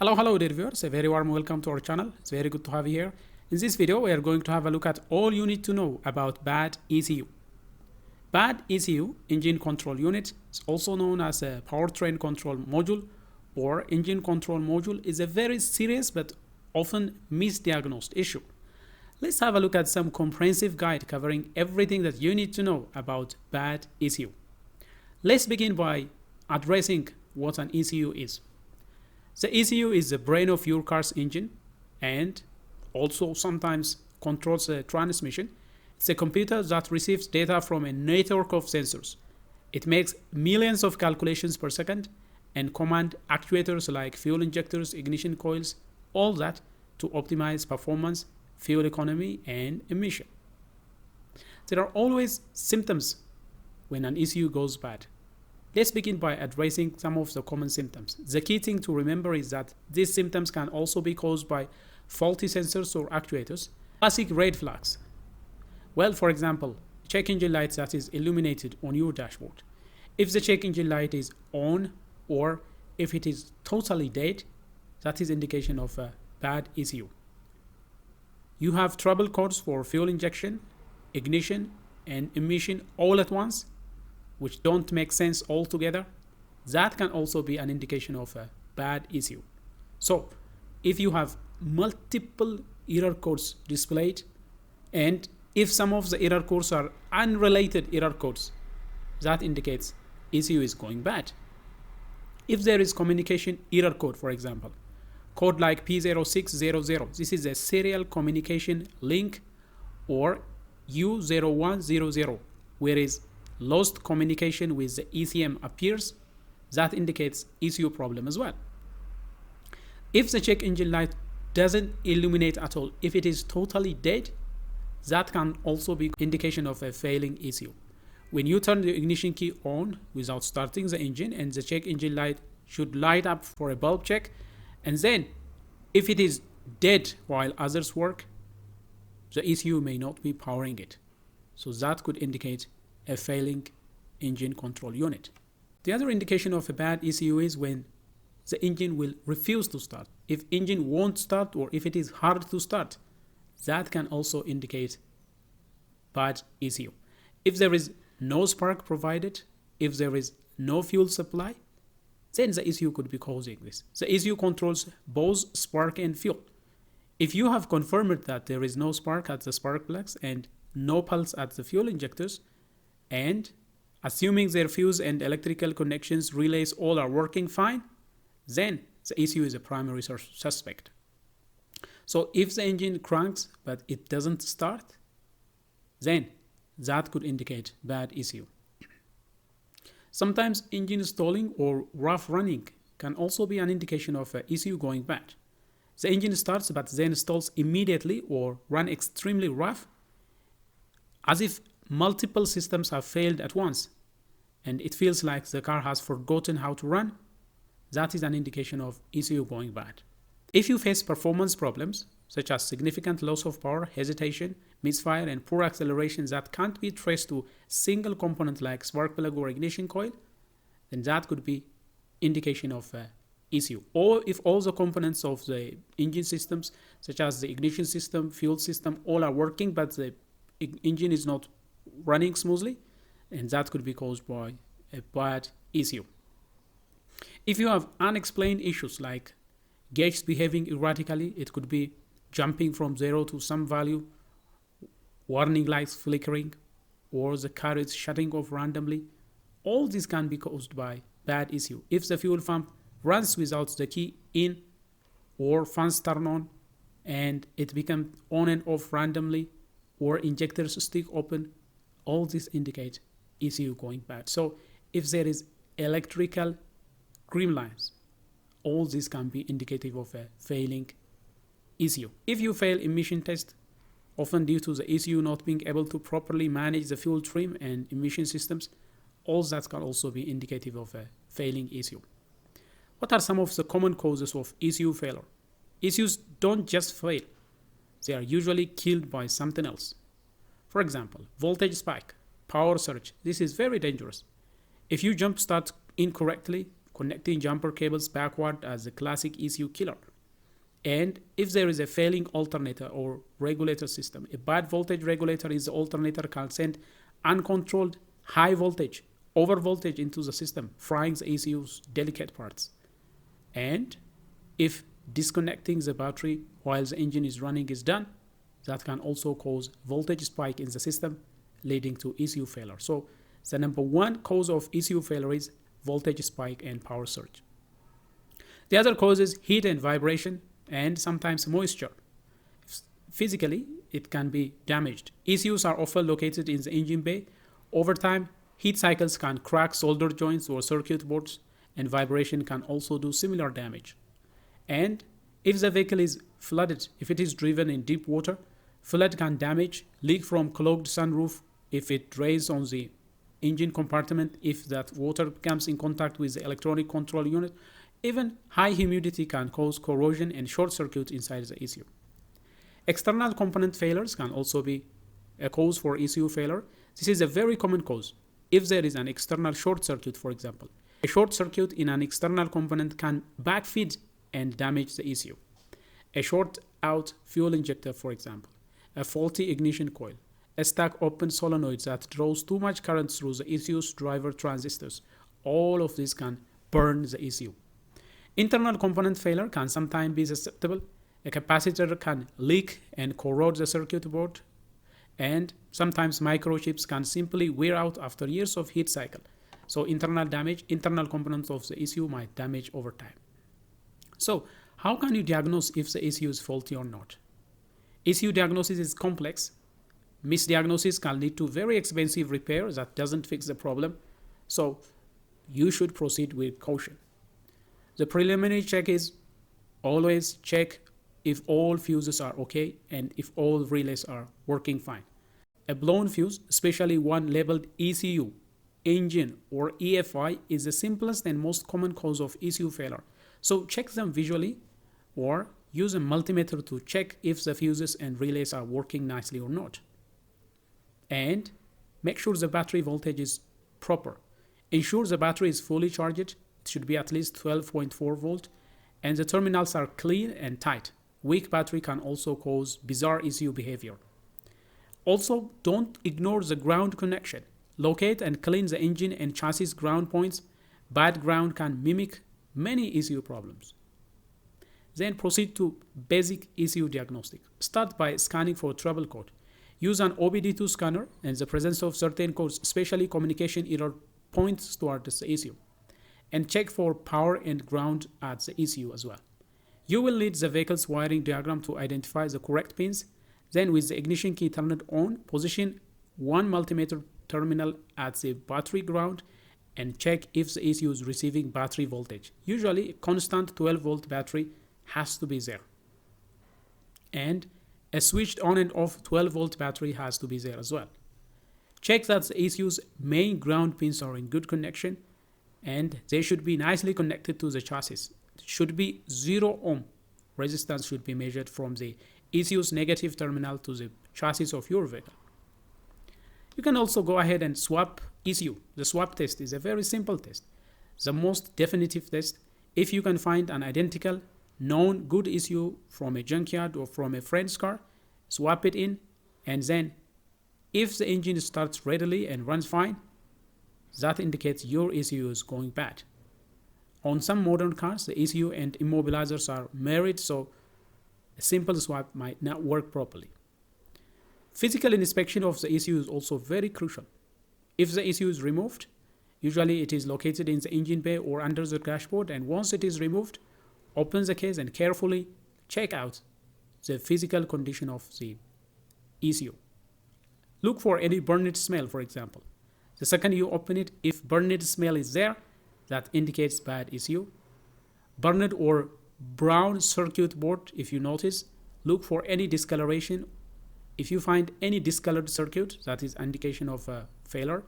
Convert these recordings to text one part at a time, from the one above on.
Hello dear viewers, a very warm welcome to our channel. It's very good to have you here. In this video, we are going to have a look at all you need to know about bad ECU. Bad ECU, engine control unit, is also known as a powertrain control module or engine control module, is a very serious but often misdiagnosed issue. Let's have a look at some comprehensive guide covering everything that you need to know about bad ECU. Let's begin by addressing what an ECU is. The ECU is the brain of your car's engine and also sometimes controls the transmission. It's a computer that receives data from a network of sensors. It makes millions of calculations per second and command actuators like fuel injectors, ignition coils, all that to optimize performance, fuel economy, and emission. There are always symptoms when an ECU goes bad. Let's begin by addressing some of the common symptoms. The key thing to remember is that these symptoms can also be caused by faulty sensors or actuators. Classic red flags. Well, for example, check engine light that is illuminated on your dashboard. If the check engine light is on or if it is totally dead, that is indication of a bad ECU. You have trouble codes for fuel injection, ignition, and emission all at once, which don't make sense altogether. That can also be an indication of a bad ECU. So if you have multiple error codes displayed, and if some of the error codes are unrelated error codes, that indicates ECU is going bad. If there is communication error code, for example, code like P0600, this is a serial communication link, or U0100, whereas lost communication with the ECM appears, that indicates ECU problem as well. If the check engine light doesn't illuminate at all, if it is totally dead, that can also be indication of a failing ECU. When you turn the ignition key on without starting the engine, and the check engine light should light up for a bulb check, and then if it is dead while others work, the ECU may not be powering it. So that could indicate a failing engine control unit. The other indication of a bad ECU is when the engine will refuse to start. If engine won't start or if it is hard to start, that can also indicate bad ECU. If there is no spark provided, if there is no fuel supply, then the ECU could be causing this. The ECU controls both spark and fuel. If you have confirmed that there is no spark at the spark plugs and no pulse at the fuel injectors, and assuming their fuse and electrical connections relays all are working fine, then the ECU is a primary suspect. So if the engine cranks but it doesn't start, then that could indicate bad ECU. Sometimes engine stalling or rough running can also be an indication of an ECU going bad. The engine starts but then stalls immediately or run extremely rough, as if multiple systems have failed at once, and it feels like the car has forgotten how to run. That is an indication of ECU going bad. If you face performance problems, such as significant loss of power, hesitation, misfire, and poor acceleration that can't be traced to single component like spark plug or ignition coil, then that could be indication of ECU. Or if all the components of the engine systems, such as the ignition system, fuel system, all are working, but the engine is not running smoothly, and that could be caused by a bad ECU. If you have unexplained issues like gauges behaving erratically, it could be jumping from 0 to some value, warning lights flickering, or the car is shutting off randomly, all this can be caused by bad ECU. If the fuel pump runs without the key in, or fans turn on and it becomes on and off randomly, or injectors stick open, all this indicates ECU going bad. So if there is electrical green lines, all this can be indicative of a failing ECU. If you fail emission test, often due to the ECU not being able to properly manage the fuel trim and emission systems, all that can also be indicative of a failing ECU. What are some of the common causes of ECU failure? ECUs don't just fail. They are usually killed by something else. For example, voltage spike, power surge. This is very dangerous. If you jump start incorrectly, connecting jumper cables backward as a classic ECU killer. And if there is a failing alternator or regulator system, a bad voltage regulator in the alternator can send uncontrolled high voltage, over voltage into the system, frying the ECU's delicate parts. And if disconnecting the battery while the engine is running is done, that can also cause voltage spike in the system, leading to ECU failure. So the number one cause of ECU failure is voltage spike and power surge. The other cause is heat and vibration and sometimes moisture. Physically, it can be damaged. ECUs are often located in the engine bay. Over time, heat cycles can crack solder joints or circuit boards, and vibration can also do similar damage. And if the vehicle is flooded, if it is driven in deep water, flood can damage, leak from clogged sunroof if it drains on the engine compartment, if that water comes in contact with the electronic control unit. Even high humidity can cause corrosion and short circuit inside the ECU. External component failures can also be a cause for ECU failure. This is a very common cause. If there is an external short circuit, for example, a short circuit in an external component can backfeed and damage the ECU. A short out fuel injector, for example, a faulty ignition coil, a stuck open solenoid that draws too much current through the ECU's driver transistors, all of this can burn the ECU. Internal component failure can sometimes be susceptible. A capacitor can leak and corrode the circuit board, and sometimes microchips can simply wear out after years of heat cycle. So internal damage, internal components of the ECU might damage over time. So how can you diagnose if the ECU is faulty or not? ECU diagnosis is complex. Misdiagnosis can lead to very expensive repair that doesn't fix the problem. So you should proceed with caution. The preliminary check is always check if all fuses are okay and if all relays are working fine. A blown fuse, especially one labeled ECU, engine, or EFI, is the simplest and most common cause of ECU failure. So check them visually or use a multimeter to check if the fuses and relays are working nicely or not. And make sure the battery voltage is proper. Ensure the battery is fully charged. It should be at least 12.4 volt, and the terminals are clean and tight. Weak battery can also cause bizarre ECU behavior. Also, don't ignore the ground connection. Locate and clean the engine and chassis ground points. Bad ground can mimic many ECU problems. Then proceed to basic ECU diagnostic. Start by scanning for trouble code. Use an OBD2 scanner, and the presence of certain codes, especially communication error, points towards the ECU. And check for power and ground at the ECU as well. You will need the vehicle's wiring diagram to identify the correct pins. Then with the ignition key turned on, position one multimeter terminal at the battery ground and check if the ECU is receiving battery voltage. Usually a constant 12 volt battery has to be there. And a switched on and off 12 volt battery has to be there as well. Check that the ECU's main ground pins are in good connection, and they should be nicely connected to the chassis. It should be 0 ohm. Resistance should be measured from the ECU's negative terminal to the chassis of your vehicle. You can also go ahead and swap ECU. The swap test is a very simple test. The most definitive test. If you can find an identical, known good ECU from a junkyard or from a friend's car, swap it in, and then if the engine starts readily and runs fine, that indicates your ECU is going bad. On some modern cars, the ECU and immobilizers are married, so a simple swap might not work properly. Physical inspection of the ECU is also very crucial. If the ECU is removed, usually it is located in the engine bay or under the dashboard, and once it is removed, open the case and carefully check out the physical condition of the ECU. Look for any burned smell, for example. The second you open it, if burned smell is there, that indicates bad ECU. Burned or brown circuit board, if you notice, look for any discoloration. If you find any discolored circuit, that is indication of a failure.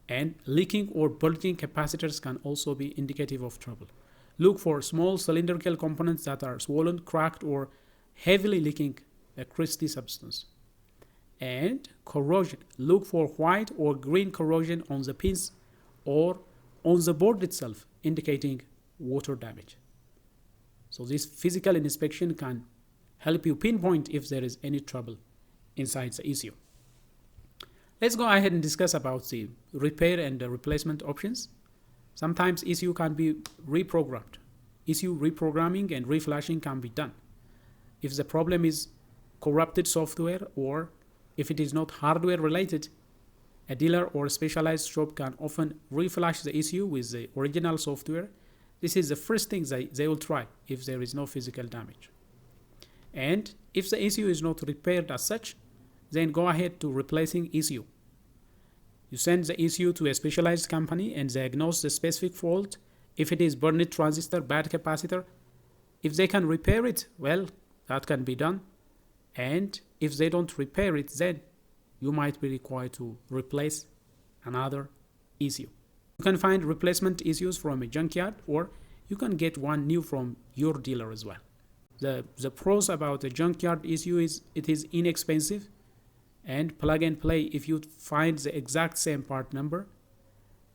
And leaking or bulging capacitors can also be indicative of trouble. Look for small cylindrical components that are swollen, cracked, or heavily leaking a crusty substance. And corrosion. Look for white or green corrosion on the pins or on the board itself, indicating water damage. So this physical inspection can help you pinpoint if there is any trouble inside the ECU. Let's go ahead and discuss about the repair and the replacement options. Sometimes ECU can be reprogrammed. ECU reprogramming and reflashing can be done. If the problem is corrupted software or if it is not hardware related, a dealer or a specialized shop can often reflash the ECU with the original software. This is the first thing they will try if there is no physical damage. And if the ECU is not repaired as such, then go ahead to replacing ECU. You send the ECU to a specialized company and diagnose the specific fault. If it is burned transistor, bad capacitor, if they can repair it, well, that can be done. And if they don't repair it, then you might be required to replace another ECU. You can find replacement ECUs from a junkyard, or you can get one new from your dealer as well. The pros about a junkyard ECU is it is inexpensive and plug and play if you find the exact same part number.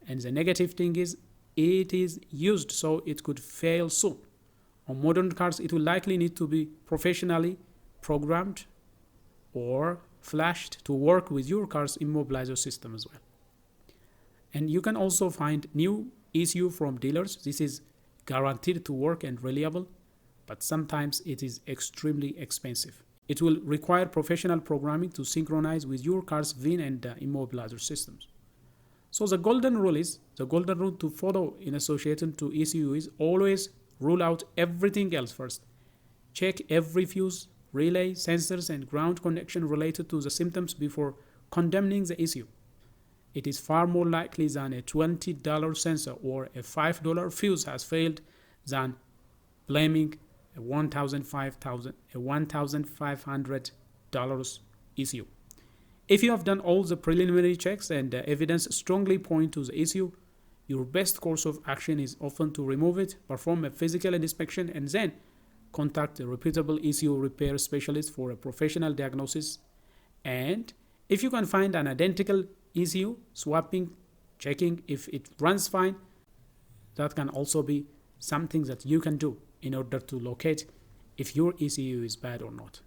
And the negative thing is it is used, so it could fail soon. On modern cars, it will likely need to be professionally programmed or flashed to work with your car's immobilizer system as well. And you can also find new ECU from dealers. This is guaranteed to work and reliable, but sometimes it is extremely expensive. It will require professional programming to synchronize with your car's VIN and immobilizer systems. So the golden rule to follow in association to ECU is always rule out everything else first. Check every fuse, relay, sensors, and ground connection related to the symptoms before condemning the ECU. It is far more likely than a $20 sensor or a $5 fuse has failed than blaming a $1,500 ECU. If you have done all the preliminary checks and the evidence strongly point to the ECU, your best course of action is often to remove it, perform a physical inspection, and then contact a reputable ECU repair specialist for a professional diagnosis. And if you can find an identical ECU, swapping, checking if it runs fine, that can also be something that you can do in order to locate if your ECU is bad or not.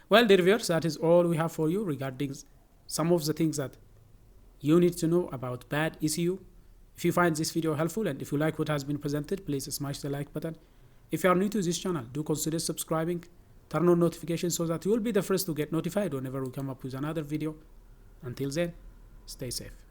Well, dear viewers, that is all we have for you regarding some of the things that you need to know about bad ECU. If you find this video helpful and if you like what has been presented, please smash the like button. If you are new to this channel, do consider subscribing, turn on notifications so that you will be the first to get notified whenever we come up with another video. Until then, stay safe.